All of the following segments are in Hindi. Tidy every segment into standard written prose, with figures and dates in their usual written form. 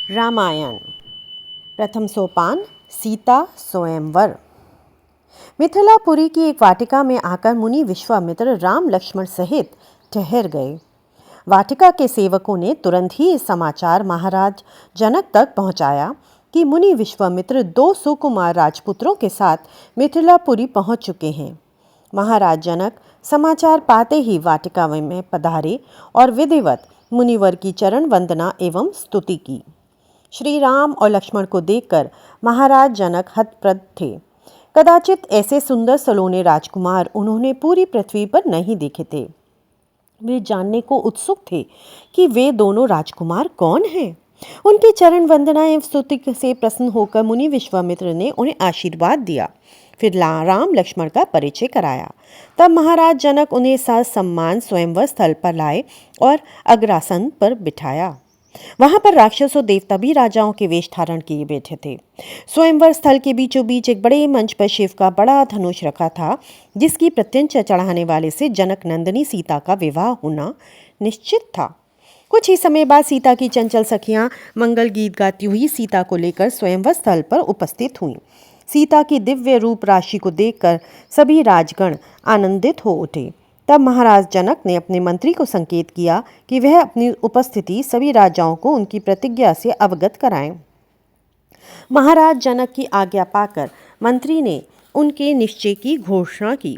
रामायण प्रथम सोपान सीता स्वयंवर। मिथिलापुरी की एक वाटिका में आकर मुनि विश्वामित्र राम लक्ष्मण सहित ठहर गए। वाटिका के सेवकों ने तुरंत ही समाचार महाराज जनक तक पहुंचाया कि मुनि विश्वामित्र 2 सुकुमार राजपुत्रों के साथ मिथिलापुरी पहुंच चुके हैं। महाराज जनक समाचार पाते ही वाटिका में पधारे और विधिवत मुनिवर की चरण वंदना एवं स्तुति की। श्री राम और लक्ष्मण को देखकर महाराज जनक हतप्रभ थे। कदाचित ऐसे सुंदर सलोने राजकुमार उन्होंने पूरी पृथ्वी पर नहीं देखे थे। वे जानने को उत्सुक थे कि वे दोनों राजकुमार कौन हैं। उनकी चरण वंदना एवं स्तुति से प्रसन्न होकर मुनि विश्वामित्र ने उन्हें आशीर्वाद दिया। फिर राम लक्ष्मण का परिचय कराया। तब महाराज जनक उन्हें सम्मान स्वयंवर स्थल पर लाए और अग्रासन पर बिठाया। वहां पर राक्षस और देवता भी राजाओं के वेश धारण किए बैठे थे। स्वयंवर स्थल के बीचों बीच एक बड़े मंच पर शिव का बड़ा धनुष रखा था, जिसकी प्रत्यंचा चढ़ाने वाले से जनक नंदिनी सीता का विवाह होना निश्चित था। कुछ ही समय बाद सीता की चंचल सखियां मंगल गीत गाती हुई सीता को लेकर स्वयंवर स्थल पर उपस्थित हुईं। सीता की दिव्य रूप राशि को देखकर सभी राजगण आनंदित हो उठे। तब महाराज जनक ने अपने मंत्री को संकेत किया कि वह अपनी उपस्थिति सभी राजाओं को उनकी प्रतिज्ञा से अवगत कराएं। महाराज जनक की आज्ञा पाकर मंत्री ने उनके निश्चय की घोषणा की।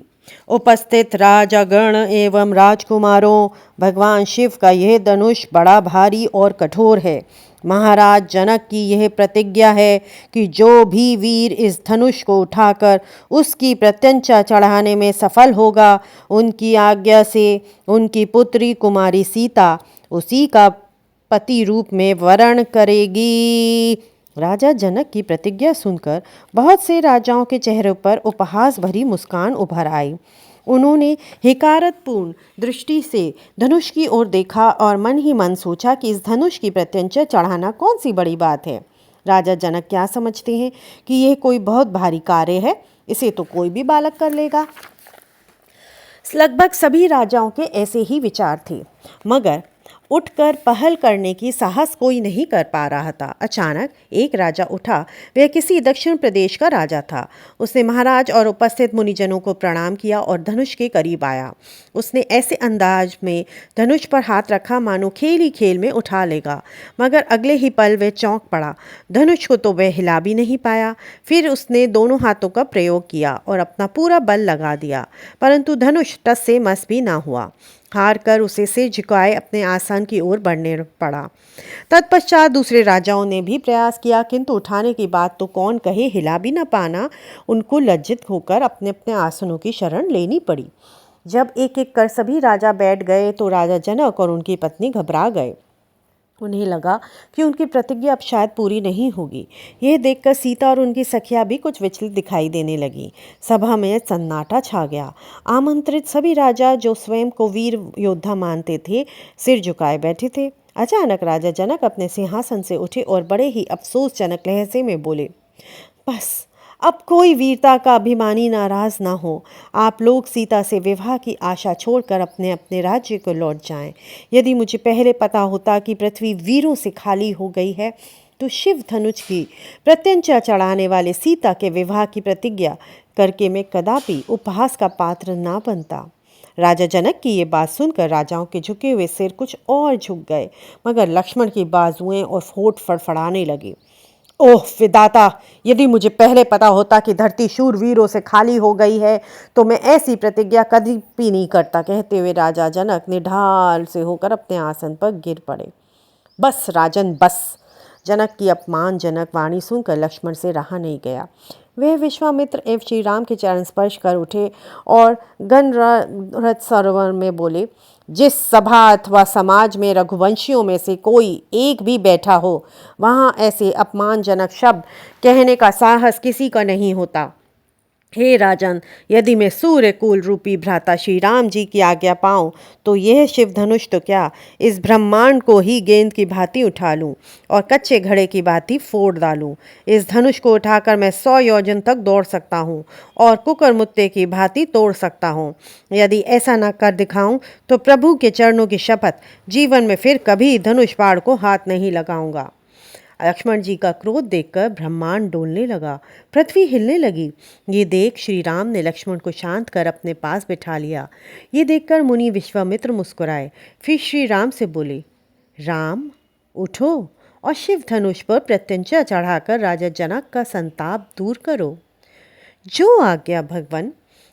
उपस्थित राजागण एवं राजकुमारों, भगवान शिव का यह धनुष बड़ा भारी और कठोर है। महाराज जनक की यह प्रतिज्ञा है कि जो भी वीर इस धनुष को उठाकर उसकी प्रत्यंचा चढ़ाने में सफल होगा, उनकी आज्ञा से उनकी पुत्री कुमारी सीता उसी का पति रूप में वरण करेगी। राजा जनक की प्रतिज्ञा सुनकर बहुत से राजाओं के चेहरों पर उपहास भरी मुस्कान उभर आई। उन्होंने हिकारतपूर्ण दृष्टि से धनुष की ओर देखा और मन ही मन सोचा कि इस धनुष की प्रत्यंचा चढ़ाना कौन सी बड़ी बात है। राजा जनक क्या समझते हैं कि यह कोई बहुत भारी कार्य है, इसे तो कोई भी बालक कर लेगा। लगभग सभी राजाओं के ऐसे ही विचार थे, मगर उठकर पहल करने की साहस कोई नहीं कर पा रहा था। अचानक एक राजा उठा। वह किसी दक्षिण प्रदेश का राजा था। उसने महाराज और उपस्थित मुनिजनों को प्रणाम किया और धनुष के करीब आया। उसने ऐसे अंदाज में धनुष पर हाथ रखा मानो खेल ही खेल में उठा लेगा, मगर अगले ही पल वह चौंक पड़ा। धनुष को तो वह हिला भी नहीं पाया। फिर उसने दोनों हाथों का प्रयोग किया और अपना पूरा बल लगा दिया, परंतु धनुष टस से मस भी ना हुआ। हार कर उसे सिर झुकाए अपने आसन की ओर बढ़ने पड़ा। तत्पश्चात दूसरे राजाओं ने भी प्रयास किया, किंतु उठाने की बात तो कौन कहे, हिला भी न पाना उनको लज्जित होकर अपने अपने आसनों की शरण लेनी पड़ी। जब एक एक कर सभी राजा बैठ गए तो राजा जनक और उनकी पत्नी घबरा गए। उन्हें लगा कि उनकी प्रतिज्ञा अब शायद पूरी नहीं होगी। यह देखकर सीता और उनकी सखियां भी कुछ विचलित दिखाई देने लगी। सभा में सन्नाटा छा गया। आमंत्रित सभी राजा, जो स्वयं को वीर योद्धा मानते थे, सिर झुकाए बैठे थे। अचानक राजा जनक अपने सिंहासन से उठे और बड़े ही अफसोसजनक लहजे में बोले, बस अब कोई वीरता का अभिमानी नाराज ना हो। आप लोग सीता से विवाह की आशा छोड़कर अपने अपने राज्य को लौट जाएं। यदि मुझे पहले पता होता कि पृथ्वी वीरों से खाली हो गई है, तो शिव धनुष की प्रत्यंचा चढ़ाने वाले सीता के विवाह की प्रतिज्ञा करके मैं कदापि उपहास का पात्र ना बनता। राजा जनक की ये बात सुनकर राजाओं के झुके हुए सिर कुछ और झुक गए, मगर लक्ष्मण की बाजुएं और होंठ फड़फड़ाने लगे। ओह विधाता, यदि मुझे पहले पता होता कि धरती शूरवीरों से खाली हो गई है, तो मैं ऐसी प्रतिज्ञा कभी भी नहीं करता। कहते हुए राजा जनक ने ढाल से होकर अपने आसन पर गिर पड़े। बस राजन बस। जनक की अपमानजनक वाणी सुनकर लक्ष्मण से रहा नहीं गया। वह विश्वामित्र एवं श्री राम के चरण स्पर्श कर उठे और गणरथ सरोवर में बोले, जिस सभा अथवा समाज में रघुवंशियों में से कोई एक भी बैठा हो, वहाँ ऐसे अपमानजनक शब्द कहने का साहस किसी का नहीं होता। हे राजन, यदि मैं सूर्य कुल रूपी भ्राता श्री राम जी की आज्ञा पाऊँ तो यह शिव धनुष तो क्या, इस ब्रह्मांड को ही गेंद की भांति उठा लूँ और कच्चे घड़े की भांति फोड़ डालूँ। इस धनुष को उठाकर मैं 100 योजन तक दौड़ सकता हूँ और कुकरमुत्ते की भांति तोड़ सकता हूँ। यदि ऐसा न कर दिखाऊँ तो प्रभु के चरणों की शपथ, जीवन में फिर कभी धनुष बाण को हाथ नहीं लगाऊंगा। लक्ष्मण जी का क्रोध देखकर ब्रह्मांड डोलने लगा, पृथ्वी हिलने लगी। ये देख श्री राम ने लक्ष्मण को शांत कर अपने पास बिठा लिया। ये देखकर मुनि विश्वामित्र मुस्कुराए। फिर श्री राम से बोले, राम उठो और शिव धनुष पर प्रत्यंचा चढ़ाकर राजा जनक का संताप दूर करो। जो आज्ञा भगवान।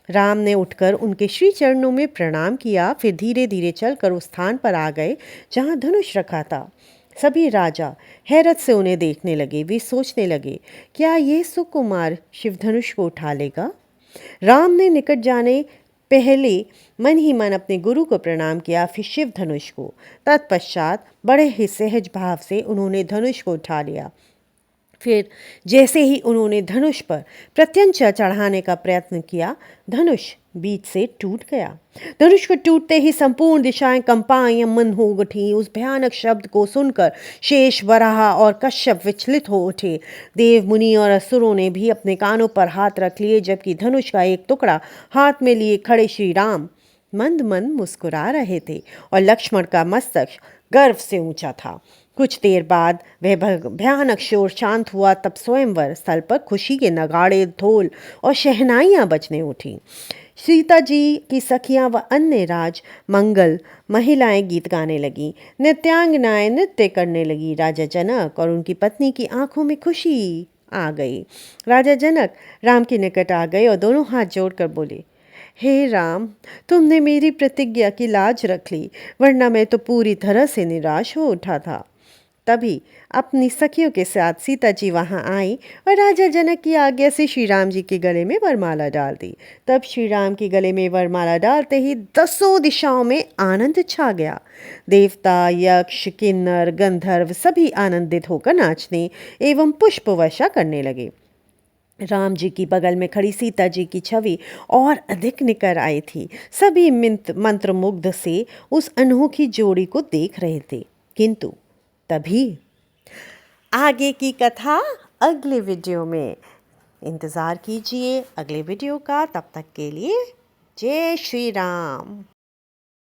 राम ने उठकर उनके श्री चरणों में प्रणाम किया, फिर धीरे धीरे चलकर उस स्थान पर आ गए जहाँ धनुष रखा था। सभी राजा हैरत से उन्हें देखने लगे। वे सोचने लगे, क्या ये सुकुमार शिवधनुष को उठा लेगा? राम ने निकट जाने पहले मन ही मन अपने गुरु को प्रणाम किया, फिर शिव धनुष को। तत्पश्चात बड़े ही सहज भाव से उन्होंने धनुष को उठा लिया। फिर जैसे ही उन्होंने धनुष पर प्रत्यंचा चढ़ाने का प्रयत्न किया, धनुष बीच से टूट गया। धनुष को टूटते ही संपूर्ण दिशाएं कंपायमान हो उठी। उस भयानक शब्द को सुनकर शेष, वराह और कश्यप विचलित हो उठे। देव, मुनि और असुरों ने भी अपने कानों पर हाथ रख लिए, जबकि धनुष का एक टुकड़ा हाथ में लिए खड़े श्री राम मंद मंद मुस्कुरा रहे थे और लक्ष्मण का मस्तक गर्व से ऊंचा था। कुछ देर बाद वह भयानक शोर शांत हुआ। तब स्वयंवर स्थल पर खुशी के नगाड़े, ढोल और शहनाइयाँ बजने उठी। सीता जी की सखियाँ व अन्य राज मंगल महिलाएं गीत गाने लगीं। नृत्यांगनाएं नृत्य करने लगी। राजा जनक और उनकी पत्नी की आंखों में खुशी आ गई। राजा जनक राम के निकट आ गए और दोनों हाथ जोड़कर बोले, हे राम, तुमने मेरी प्रतिज्ञा की लाज रख ली, वरना मैं तो पूरी तरह से निराश हो उठा था। तभी अपनी सखियों के साथ सीता जी वहां आई और राजा जनक की आज्ञा से श्री राम जी के गले में वरमाला डाल दी। तब श्री राम के गले में वरमाला डालते ही 10 दिशाओं में आनंद छा गया। देवता, यक्ष, किन्नर, गंधर्व सभी आनंदित होकर नाचने एवं पुष्प वर्षा करने लगे। राम जी की बगल में खड़ी सीता जी की छवि और अधिक निकर आई थी। सभी मंत्रमुग्ध से उस अनोखी जोड़ी को देख रहे थे। किंतु तभी आगे की कथा अगले वीडियो में। इंतज़ार कीजिए अगले वीडियो का। तब तक के लिए जय श्री राम।